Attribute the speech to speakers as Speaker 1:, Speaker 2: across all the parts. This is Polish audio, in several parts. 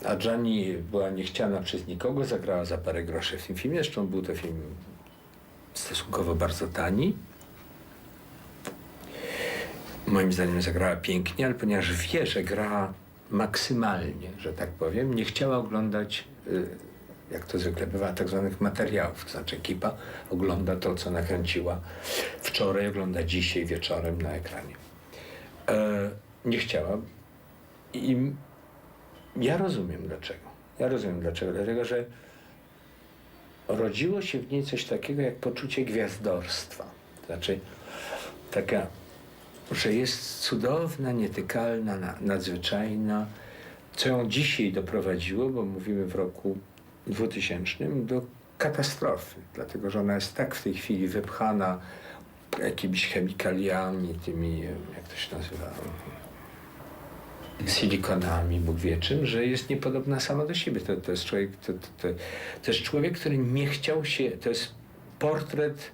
Speaker 1: A Gianni była niechciana przez nikogo, zagrała za parę groszy w tym filmie. Zresztą był to film stosunkowo bardzo tani. Moim zdaniem zagrała pięknie, ale ponieważ wie, że gra maksymalnie, że tak powiem, nie chciała oglądać, jak to zwykle bywa, tak zwanych materiałów. To znaczy ekipa ogląda to, co nakręciła wczoraj, ogląda dzisiaj wieczorem na ekranie. Nie chciała. I ja rozumiem dlaczego. Dlatego, że rodziło się w niej coś takiego jak poczucie gwiazdorstwa. To znaczy taka, że jest cudowna, nietykalna, nadzwyczajna, co ją dzisiaj doprowadziło, bo mówimy w roku 2000, do katastrofy. Dlatego, że ona jest tak w tej chwili wypchana jakimiś chemikaliami, tymi, jak to się nazywa, silikonami, Bóg wie czym, że jest niepodobna sama do siebie. To jest człowiek, to jest człowiek, który nie chciał się, to jest portret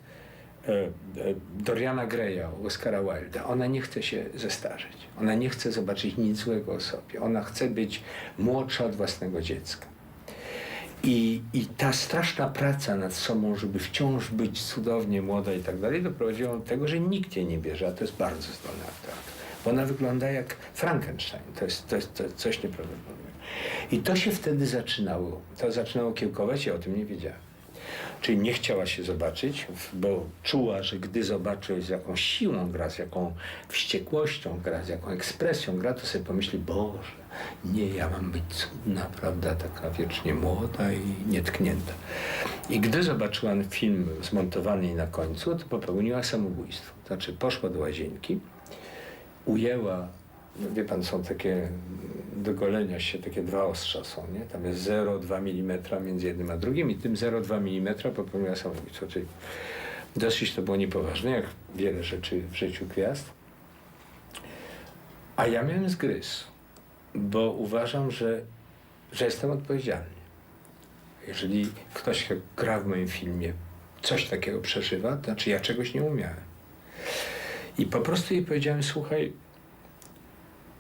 Speaker 1: Doriana Greya, Oscara Wilda. Ona nie chce się zestarzeć. Ona nie chce zobaczyć nic złego o sobie. Ona chce być młodsza od własnego dziecka. I ta straszna praca nad sobą, żeby wciąż być cudownie młoda i tak dalej, doprowadziła do tego, że nikt jej nie bierze, a to jest bardzo zdolna aktorka. Bo ona wygląda jak Frankenstein. To jest coś nieprawdopodobnego. I to się wtedy zaczynało. To zaczynało kiełkować, ja o tym nie wiedziałem. Czyli nie chciała się zobaczyć, bo czuła, że gdy zobaczy, z jaką siłą gra, z jaką wściekłością gra, z jaką ekspresją gra, to sobie pomyśli, Boże, nie, ja mam być cudna, prawda, taka wiecznie młoda i nietknięta. I gdy zobaczyła film zmontowany na końcu, to popełniła samobójstwo. To znaczy poszła do łazienki, ujęła, no wie pan, są takie do golenia się, takie dwa ostrza są, nie? Tam jest 0,2 mm między jednym a drugim i tym 0,2 mm popełniła samobójstwo. Czyli dosyć to było niepoważne, jak wiele rzeczy w życiu gwiazd. A ja miałem zgryz, bo uważam, że jestem odpowiedzialny. Jeżeli ktoś gra w moim filmie, coś takiego przeżywa, to znaczy ja czegoś nie umiałem. I po prostu jej powiedziałem, słuchaj,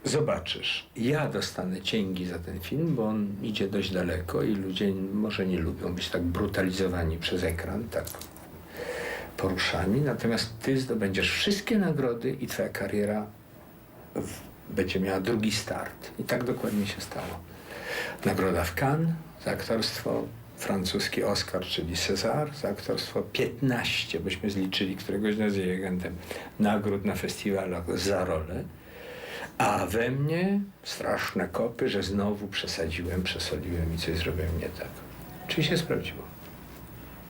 Speaker 1: zobaczysz, ja dostanę cięgi za ten film, bo on idzie dość daleko i ludzie może nie lubią być tak brutalizowani przez ekran, tak poruszani, natomiast ty zdobędziesz wszystkie nagrody i twoja kariera będzie miała drugi start. I tak dokładnie się stało. Nagroda w Cannes za aktorstwo, francuski Oscar, czyli César za aktorstwo, 15, byśmy zliczyli któregoś dnia z jej agentem, nagród na festiwalach za rolę. A we mnie straszne kopy, że znowu przesoliłem i coś zrobiłem nie tak. Czyli się sprawdziło.